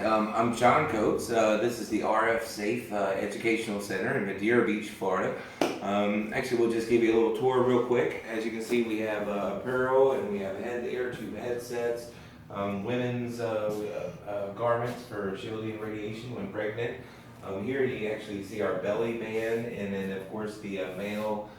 I'm John Coates. This is the RF Safe Educational Center in Madeira Beach, Florida. Actually, we'll just give you a little tour real quick. As you can see, we have apparel and we have air tube headsets, women's garments for shielding radiation when pregnant. Here you actually see our belly band, and then of course the male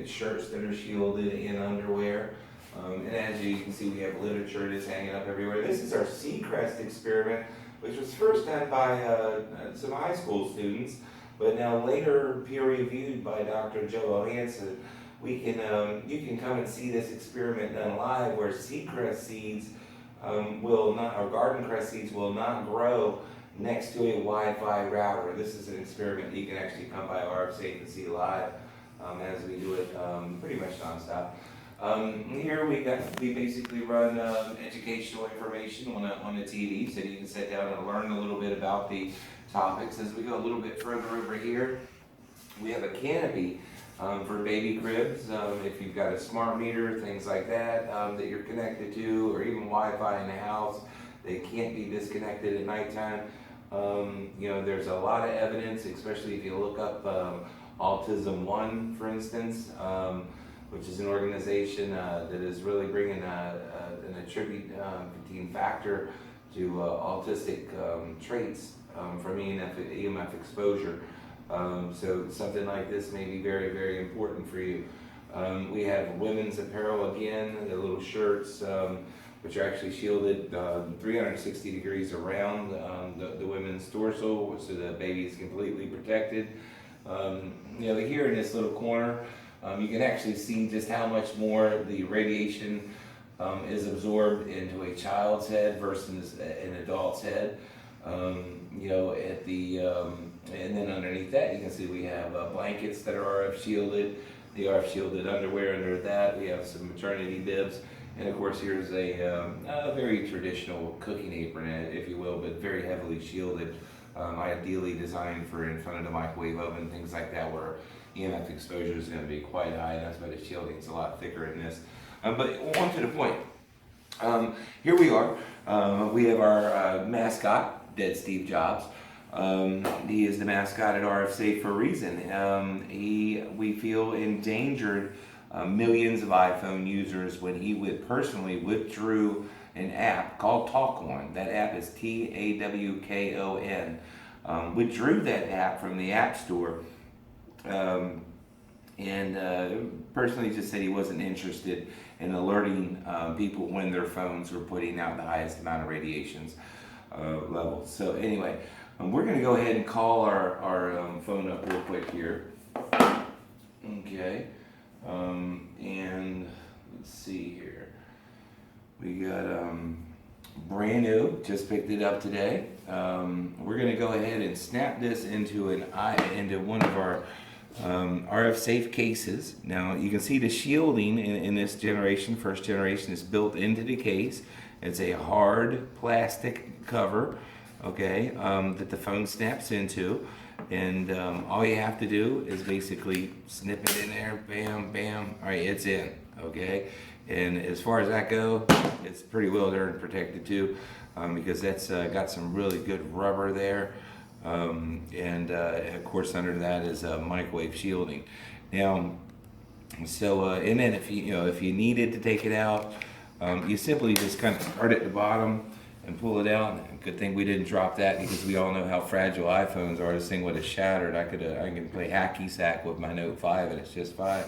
shirts that are shielded and underwear. And as you can see, we have literature that's hanging up everywhere. This is our Seacrest experiment, which was first done by some high school students, but now later peer-reviewed by Dr. Joe Hansen. You can come and see this experiment done live, where Seacrest seeds will not, or garden cress seeds will not grow next to a Wi-Fi router. This is an experiment that you can actually come by RF Safe and see live as we do it pretty much nonstop. Here we basically run educational information on a TV, so you can sit down and learn a little bit about the topics. As we go a little bit further over here, we have a canopy for baby cribs. If you've got a smart meter, things like that that you're connected to, or even Wi-Fi in the house, they can't be disconnected at nighttime. There's a lot of evidence, especially if you look up Autism One, for instance, which is an organization that is really bringing an attributing factor to autistic traits from EMF exposure. So something like this may be very, very important for you. We have women's apparel again, the little shirts, which are actually shielded 360 degrees around the women's torso, so the baby is completely protected. Here in this little corner, you can actually see just how much more the radiation is absorbed into a child's head versus an adult's head. And then underneath that, you can see we have blankets that are RF shielded, the RF shielded underwear under that. We have some maternity bibs, and of course here's a very traditional cooking apron, if you will, but very heavily shielded. Ideally designed for in front of the microwave oven, things like that, where EMF exposure is going to be quite high. That's why the shielding is a lot thicker in this. But on to the point. Here we are. We have our mascot, Dead Steve Jobs. He is the mascot at RF Safe for a reason. We feel endangered millions of iPhone users when he personally withdrew an app called Talkon. That app is TAWKON. Withdrew that app from the App Store, and personally just said he wasn't interested in alerting people when their phones were putting out the highest amount of radiations levels. So anyway, we're going to go ahead and call our phone up real quick here. Okay, and let's see here. We got brand new, just picked it up today. We're going to go ahead and snap this into one of our RF Safe cases. Now you can see the shielding in this generation, first generation, is built into the case. It's a hard plastic cover, okay, that the phone snaps into, and all you have to do is basically snip it in there, bam, bam. All right, it's in, okay. And as far as that go, it's pretty well darn protected too, because that's got some really good rubber there, and of course under that is microwave shielding. Now, so and then if you needed to take it out, you simply just kind of start at the bottom and pull it out. Good thing we didn't drop that, because we all know how fragile iPhones are. This thing would have shattered. I can play hacky sack with my Note 5 and it's just fine.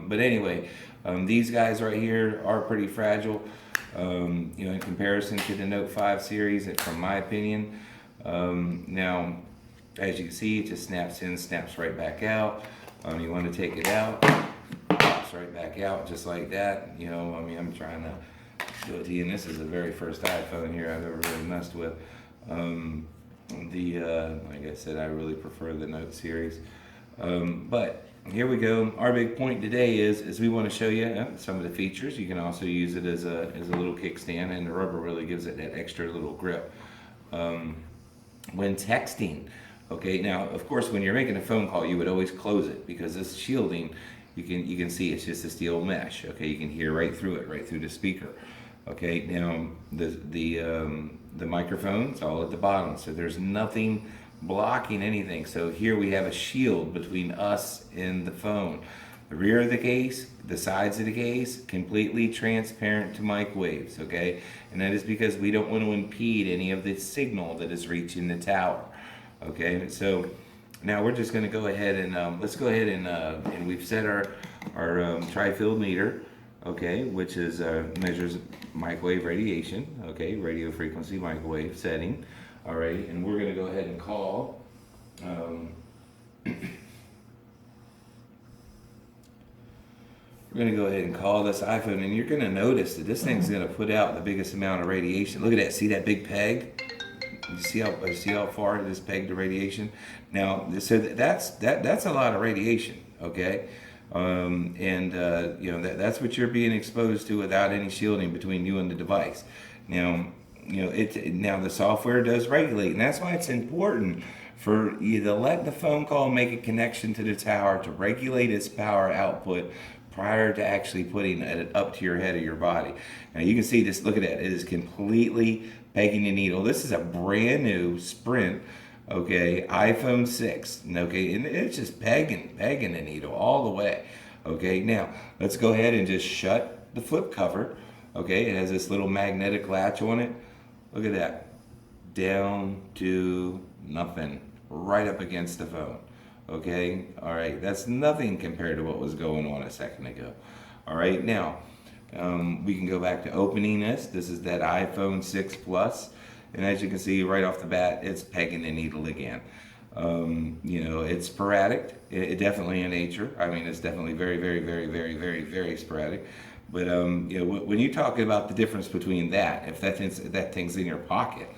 But anyway, these guys right here are pretty fragile, in comparison to the Note 5 series, from my opinion. Now, as you can see, it just snaps in, snaps right back out. You want to take it out, pops right back out, just like that. I'm trying to do it to you, and this is the very first iPhone here I've ever really messed with. Like I said, I really prefer the Note series. But here we go. Our big point today is we want to show you some of the features. You can also use it as a little kickstand, and the rubber really gives it that extra little grip when texting. Okay, now of course when you're making a phone call, you would always close it, because this shielding, you can see it's just a steel mesh. Okay, you can hear right through it, right through the speaker. Okay, now the microphone's all at the bottom, so there's nothing blocking anything. So here we have a shield between us and the phone. The rear of the case, the sides of the case, completely transparent to microwaves, okay? And that is because we don't want to impede any of the signal that is reaching the tower, okay? So now we're just going to go ahead and let's go ahead and we've set our tri-field meter, okay, which is measures microwave radiation, okay, radio frequency microwave setting, all right, and we're going to go ahead and call. We're going to go ahead and call this iPhone, and you're going to notice that this thing's going to put out the biggest amount of radiation. Look at that. See that big peg? You see how far it is pegged to radiation? Now, so that's a lot of radiation, okay? That's what you're being exposed to without any shielding between you and the device. Now, now the software does regulate, and that's why it's important for you to let the phone call make a connection to the tower to regulate its power output prior to actually putting it up to your head or your body. Now you can see this, look at that, it is completely pegging the needle. This is a brand new Sprint, okay, iPhone 6, okay, and it's just pegging the needle all the way, okay. Now let's go ahead and just shut the flip cover, okay. It has this little magnetic latch on it. Look at that, down to nothing, right up against the phone. Okay, all right, that's nothing compared to what was going on a second ago. All right, now we can go back to opening this. This is that iPhone 6 Plus, and as you can see right off the bat, it's pegging the needle again. It's sporadic, it definitely in nature. I mean, it's definitely very, very, very, very, very, very sporadic. But when you talk about the difference between that, if that thing's in your pocket,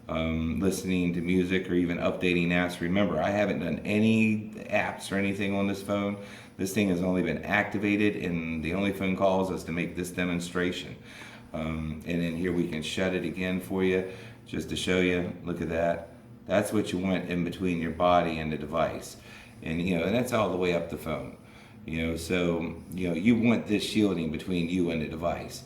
listening to music or even updating apps. Remember, I haven't done any apps or anything on this phone. This thing has only been activated, and the only phone calls is to make this demonstration. And then here we can shut it again for you, just to show you. Look at that. That's what you want in between your body and the device, and and that's all the way up the phone. So you want this shielding between you and the device.